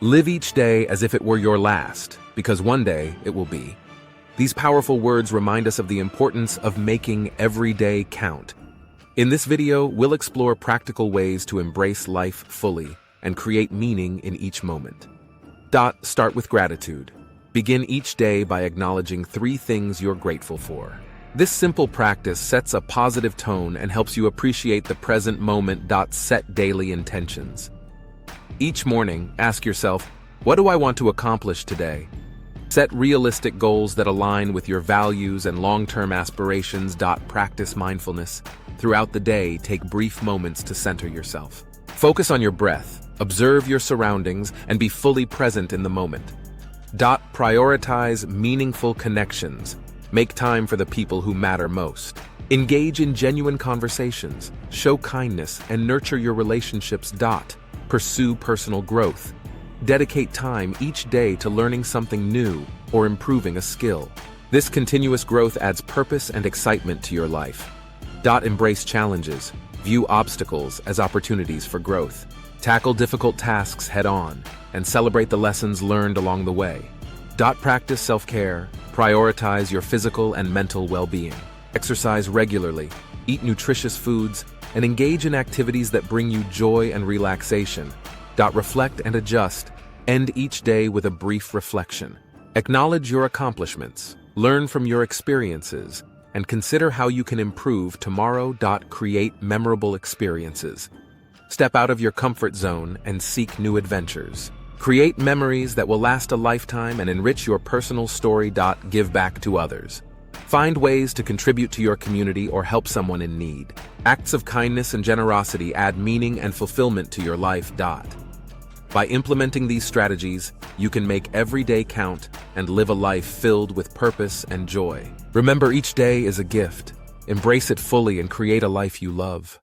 Live each day as if it were your last, because one day it will be. These powerful words remind us of the importance of making every day count. In this video, we'll explore practical ways to embrace life fully and create meaning in each moment. Start with gratitude. Begin each day by acknowledging 3 things you're grateful for. This simple practice sets a positive tone and helps you appreciate the present moment. Set daily intentions. Each morning, ask yourself, what do I want to accomplish today? Set realistic goals that align with your values and long-term aspirations. Practice mindfulness. Throughout the day, take brief moments to center yourself. Focus on your breath, observe your surroundings, and be fully present in the moment. Prioritize meaningful connections. Make time for the people who matter most. Engage in genuine conversations, show kindness, and nurture your relationships. Pursue personal growth. Dedicate time each day to learning something new or improving a skill. This continuous growth adds purpose and excitement to your life. Embrace challenges. View obstacles as opportunities for growth. Tackle difficult tasks head-on and celebrate the lessons learned along the way. Practice self-care. Prioritize your physical and mental well-being. Exercise regularly, eat nutritious foods, and engage in activities that bring you joy and relaxation. Reflect and adjust. End each day with a brief reflection. Acknowledge your accomplishments, learn from your experiences, and consider how you can improve tomorrow. Create memorable experiences. Step out of your comfort zone and seek new adventures. Create memories that will last a lifetime and enrich your personal story. Give back to others. Find ways to contribute to your community or help someone in need. Acts of kindness and generosity add meaning and fulfillment to your life. By implementing these strategies, you can make every day count and live a life filled with purpose and joy. Remember, each day is a gift. Embrace it fully and create a life you love.